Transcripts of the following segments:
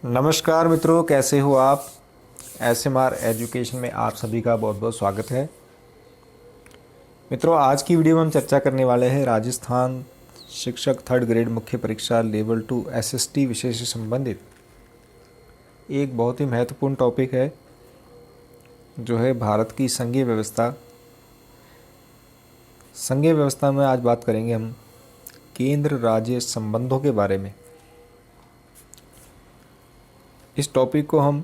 नमस्कार मित्रों, कैसे हो आप। एसएमआर एजुकेशन में आप सभी का बहुत बहुत स्वागत है। मित्रों, आज की वीडियो में हम चर्चा करने वाले हैं राजस्थान शिक्षक थर्ड ग्रेड मुख्य परीक्षा लेवल 2 एसएसटी विषय से संबंधित एक बहुत ही महत्वपूर्ण टॉपिक है, जो है भारत की संघीय व्यवस्था। संघीय व्यवस्था में आज बात करेंगे हम केंद्र राज्य संबंधों के बारे में। इस टॉपिक को हम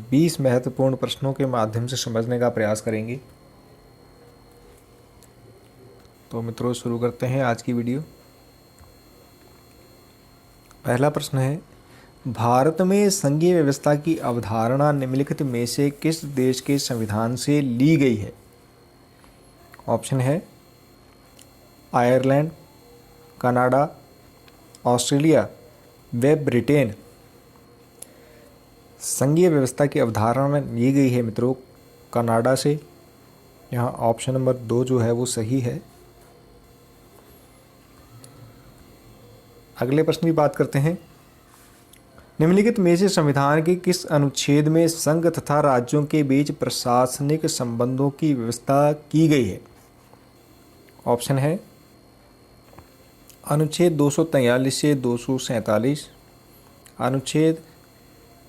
20 महत्वपूर्ण प्रश्नों के माध्यम से समझने का प्रयास करेंगे। तो मित्रों, शुरू करते हैं आज की वीडियो। पहला प्रश्न है, भारत में संघीय व्यवस्था की अवधारणा निम्नलिखित में से किस देश के संविधान से ली गई है। ऑप्शन है आयरलैंड, कनाडा, ऑस्ट्रेलिया व ब्रिटेन। संघीय व्यवस्था की अवधारणा ली गई है मित्रों कनाडा से। यहाँ ऑप्शन नंबर 2 जो है वो सही है। अगले प्रश्न की बात करते हैं, निम्नलिखित में से संविधान के किस अनुच्छेद में संघ तथा राज्यों के बीच प्रशासनिक संबंधों की व्यवस्था की गई है। ऑप्शन है अनुच्छेद 243 से 247, अनुच्छेद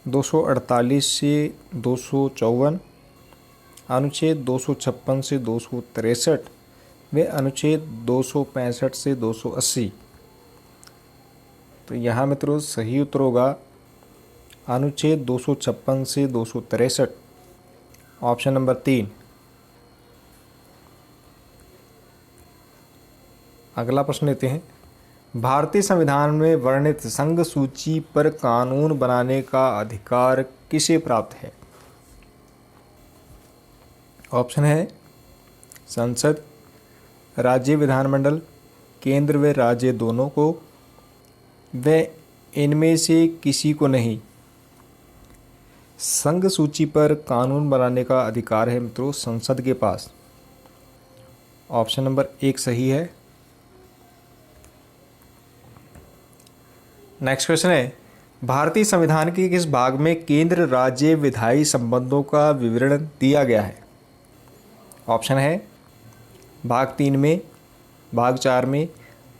248 से 254, अनुच्छेद 256 से 263 व अनुच्छेद 265 से 280। तो यहाँ मित्रों सही उत्तर होगा अनुच्छेद 256 से 263, ऑप्शन नंबर 3। अगला प्रश्न लेते हैं, भारतीय संविधान में वर्णित संघ सूची पर कानून बनाने का अधिकार किसे प्राप्त है। ऑप्शन है संसद, राज्य विधानमंडल, केंद्र व राज्य दोनों को, व इनमें से किसी को नहीं। संघ सूची पर कानून बनाने का अधिकार है मित्रों संसद के पास। ऑप्शन नंबर 1 सही है। नेक्स्ट क्वेश्चन है, भारतीय संविधान के किस भाग में केंद्र राज्य विधायी संबंधों का विवरण दिया गया है। ऑप्शन है भाग 3 में, भाग 4 में,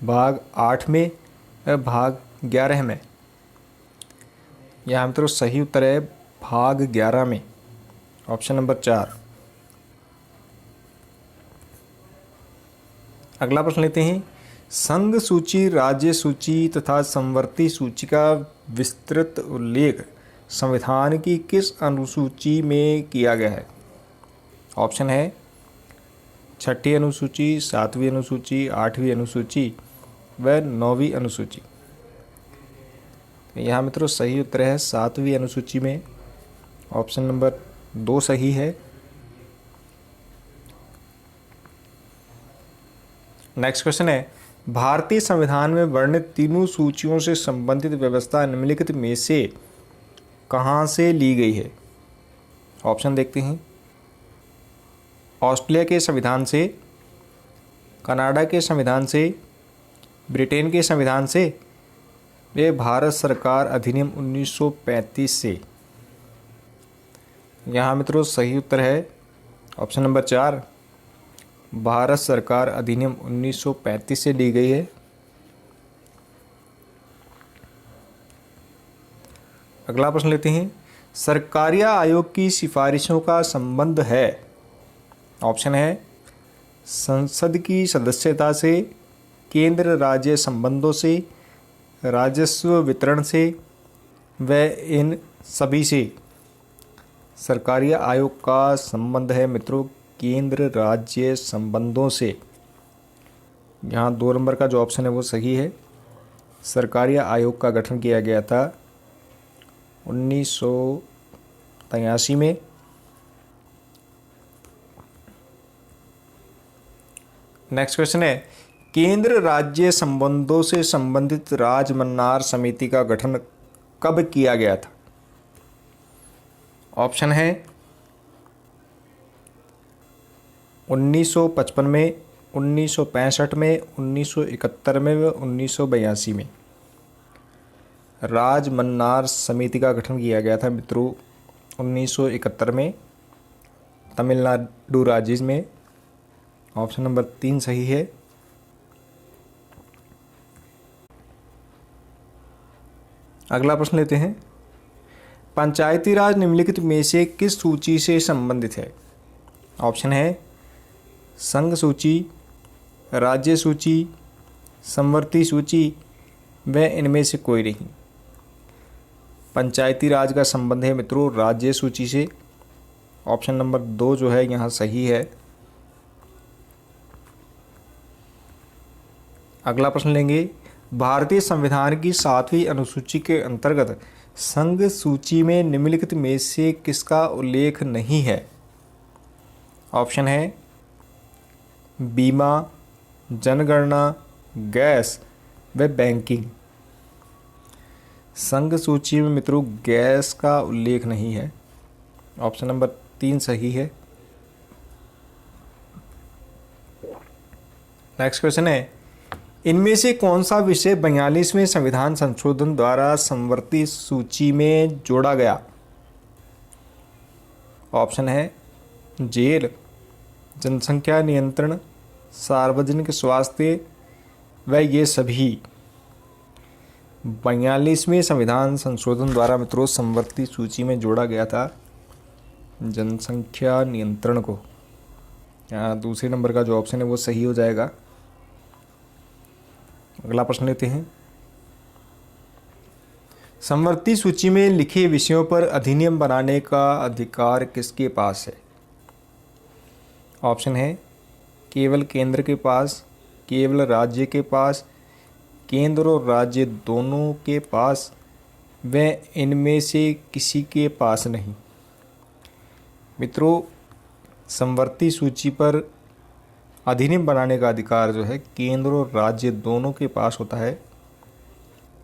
भाग 8 में, भाग 11 में। यहाँ मित्रों सही उत्तर है भाग 11 में, ऑप्शन नंबर 4। अगला प्रश्न लेते हैं, संघ सूची, राज्य सूची तथा समवर्ती सूची का विस्तृत उल्लेख संविधान की किस अनुसूची में किया गया है। ऑप्शन है 6ठी अनुसूची, 7वीं अनुसूची, 8वीं अनुसूची व 9वीं अनुसूची। यहाँ मित्रों सही उत्तर है 7वीं अनुसूची में, ऑप्शन नंबर 2 सही है। नेक्स्ट क्वेश्चन है, भारतीय संविधान में वर्णित तीनों सूचियों से संबंधित व्यवस्था निम्नलिखित में से कहाँ से ली गई है। ऑप्शन देखते हैं, ऑस्ट्रेलिया के संविधान से, कनाडा के संविधान से, ब्रिटेन के संविधान से व भारत सरकार अधिनियम 1935 से। यहाँ मित्रों सही उत्तर है ऑप्शन नंबर 4, भारत सरकार अधिनियम 1935 से ली गई है। अगला प्रश्न लेते हैं, सरकारिया आयोग की सिफारिशों का संबंध है। ऑप्शन है संसद की सदस्यता से, केंद्र राज्य संबंधों से, राजस्व वितरण से व इन सभी से। सरकारिया आयोग का संबंध है मित्रों केंद्र राज्य संबंधों से। यहाँ 2 नंबर का जो ऑप्शन है वो सही है। सरकारिया आयोग का गठन किया गया था 1983 में। नेक्स्ट क्वेश्चन है, केंद्र राज्य संबंधों से संबंधित राजमन्नार समिति का गठन कब किया गया था। ऑप्शन है 1955 में, 1965 में, 1971 में व 1982 में। राजमन्नार समिति का गठन किया गया था मित्रों 1971 में तमिलनाडु राज्य में। ऑप्शन नंबर 3 सही है। अगला प्रश्न लेते हैं, पंचायती राज निम्नलिखित में से किस सूची से संबंधित है? ऑप्शन है संघ सूची, राज्य सूची, समवर्ती सूची व इनमें से कोई नहीं। पंचायती राज का संबंध है मित्रों राज्य सूची से। ऑप्शन नंबर 2 जो है यहाँ सही है। अगला प्रश्न लेंगे, भारतीय संविधान की 7वीं अनुसूची के अंतर्गत संघ सूची में निम्नलिखित में से किसका उल्लेख नहीं है? ऑप्शन है बीमा, जनगणना, गैस व बैंकिंग। संघ सूची में मित्रों गैस का उल्लेख नहीं है। ऑप्शन नंबर 3 सही है। नेक्स्ट क्वेश्चन है, इनमें से कौन सा विषय 42वें संविधान संशोधन द्वारा समवर्ती सूची में जोड़ा गया? ऑप्शन है जेल, जनसंख्या नियंत्रण, सार्वजनिक स्वास्थ्य व ये सभी। 42वें संविधान संशोधन द्वारा मित्रों समवर्ती सूची में जोड़ा गया था जनसंख्या नियंत्रण को। यहाँ दूसरे नंबर का जो ऑप्शन है वो सही हो जाएगा। अगला प्रश्न लेते हैं, समवर्ती सूची में लिखे विषयों पर अधिनियम बनाने का अधिकार किसके पास है? ऑप्शन है केवल केंद्र के पास, केवल राज्य के पास, केंद्र और राज्य दोनों के पास व इनमें से किसी के पास नहीं। मित्रों समवर्ती सूची पर अधिनियम बनाने का अधिकार जो है केंद्र और राज्य दोनों के पास होता है।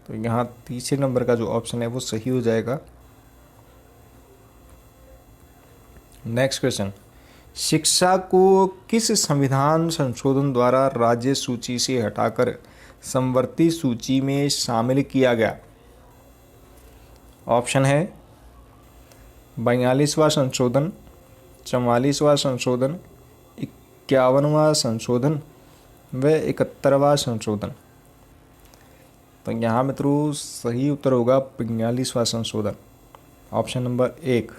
तो यहाँ तीसरे नंबर का जो ऑप्शन है वो सही हो जाएगा। नेक्स्ट क्वेश्चन, शिक्षा को किस संविधान संशोधन द्वारा राज्य सूची से हटाकर समवर्ती सूची में शामिल किया गया? ऑप्शन है 42वां संशोधन, 44वां संशोधन, 51वां संशोधन व 71वां संशोधन। तो यहाँ मित्रों सही उत्तर होगा 42वां संशोधन। Option number 1।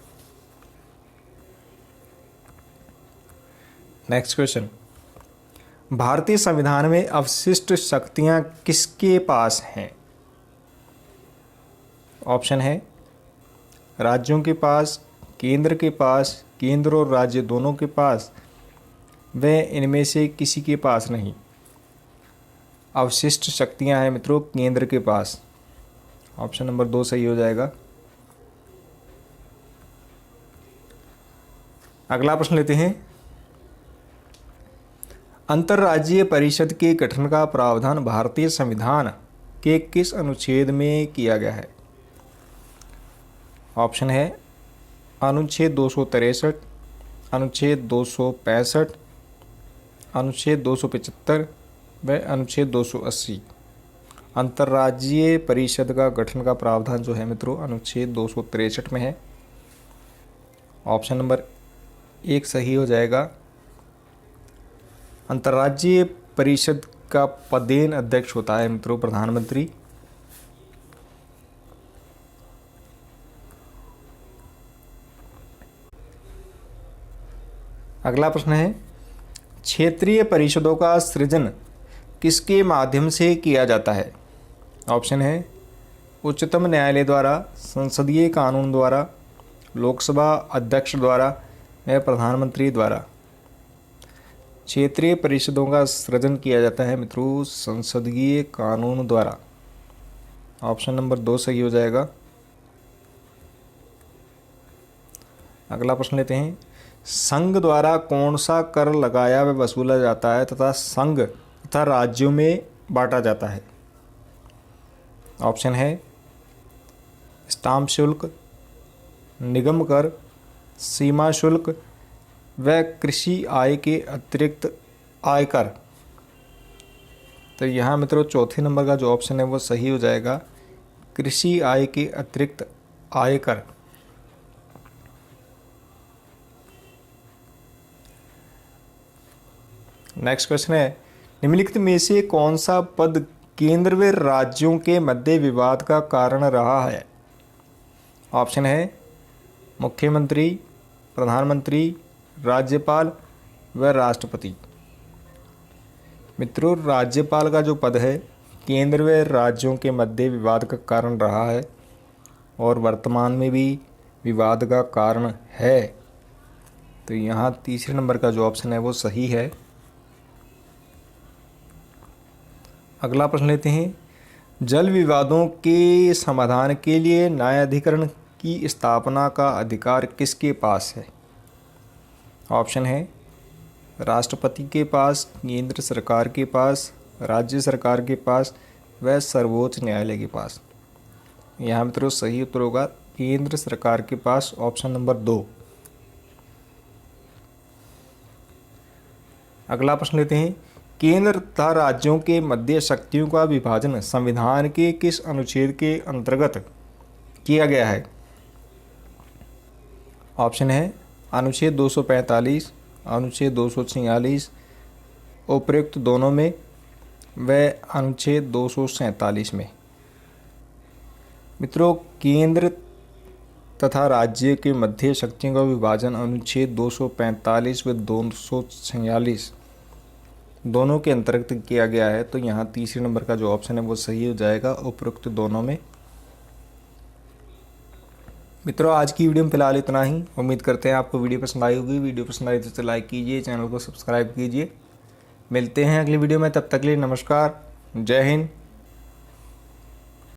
नेक्स्ट क्वेश्चन, भारतीय संविधान में अवशिष्ट शक्तियाँ किसके पास हैं? ऑप्शन है राज्यों के पास, केंद्र के पास, केंद्र और राज्य दोनों के पास व इनमें से किसी के पास नहीं। अवशिष्ट शक्तियां हैं मित्रों केंद्र के पास। ऑप्शन नंबर 2 सही हो जाएगा। अगला प्रश्न लेते हैं, अंतर्राज्यीय परिषद के गठन का प्रावधान भारतीय संविधान के किस अनुच्छेद में किया गया है? ऑप्शन है अनुच्छेद 263, अनुच्छेद 265, अनुच्छेद 275 व अनुच्छेद 280। अंतर्राज्यीय परिषद का गठन का प्रावधान जो है मित्रों अनुच्छेद 263 में है। ऑप्शन नंबर 1 सही हो जाएगा। अंतर्राज्यीय परिषद का पदेन अध्यक्ष होता है मित्रों प्रधानमंत्री। अगला प्रश्न है, क्षेत्रीय परिषदों का सृजन किसके माध्यम से किया जाता है? ऑप्शन है उच्चतम न्यायालय द्वारा, संसदीय कानून द्वारा, लोकसभा अध्यक्ष द्वारा या प्रधानमंत्री द्वारा। क्षेत्रीय परिषदों का सृजन किया जाता है मित्रों संसदीय कानून द्वारा। ऑप्शन नंबर 2 सही हो जाएगा। अगला प्रश्न लेते हैं, संघ द्वारा कौन सा कर लगाया व वसूला जाता है तथा संघ तथा राज्यों में बांटा जाता है? ऑप्शन है स्टाम्प शुल्क, निगम कर, सीमा शुल्क व कृषि आय के अतिरिक्त आयकर। तो यहाँ मित्रों चौथे नंबर का जो ऑप्शन है वो सही हो जाएगा कृषि आय के अतिरिक्त आयकर। नेक्स्ट क्वेश्चन है, निम्नलिखित में से कौन सा पद केंद्र व राज्यों के मध्य विवाद का कारण रहा है? ऑप्शन है मुख्यमंत्री, प्रधानमंत्री, राज्यपाल व राष्ट्रपति। मित्रों, राज्यपाल का जो पद है केंद्र व राज्यों के मध्य विवाद का कारण रहा है और वर्तमान में भी विवाद का कारण है। तो यहाँ तीसरे नंबर का जो ऑप्शन है वो सही है। अगला प्रश्न लेते हैं, जल विवादों के समाधान के लिए न्यायाधिकरण की स्थापना का अधिकार किसके पास है? ऑप्शन है राष्ट्रपति के पास, केंद्र सरकार के पास, राज्य सरकार के पास व सर्वोच्च न्यायालय के पास। यहाँ मित्रों सही उत्तर होगा केंद्र सरकार के पास, ऑप्शन नंबर 2। अगला प्रश्न लेते हैं, केंद्र तथा राज्यों के मध्य शक्तियों का विभाजन संविधान के किस अनुच्छेद के अंतर्गत किया गया है? ऑप्शन है अनुच्छेद 245, अनुच्छेद 246, उपरोक्त दोनों में व अनुच्छेद 247 में। मित्रों, केंद्र तथा राज्य के मध्य शक्तियों का विभाजन अनुच्छेद 245 व 246 दोनों के अंतर्गत किया गया है। तो यहाँ तीसरे नंबर का जो ऑप्शन है वो सही हो जाएगा, उपरोक्त दोनों में। मित्रों, आज की वीडियो में फिलहाल इतना ही। उम्मीद करते हैं आपको वीडियो पसंद आई होगी। वीडियो पसंद आई तो लाइक कीजिए, चैनल को सब्सक्राइब कीजिए। मिलते हैं अगली वीडियो में, तब तक के लिए नमस्कार, जय हिंद,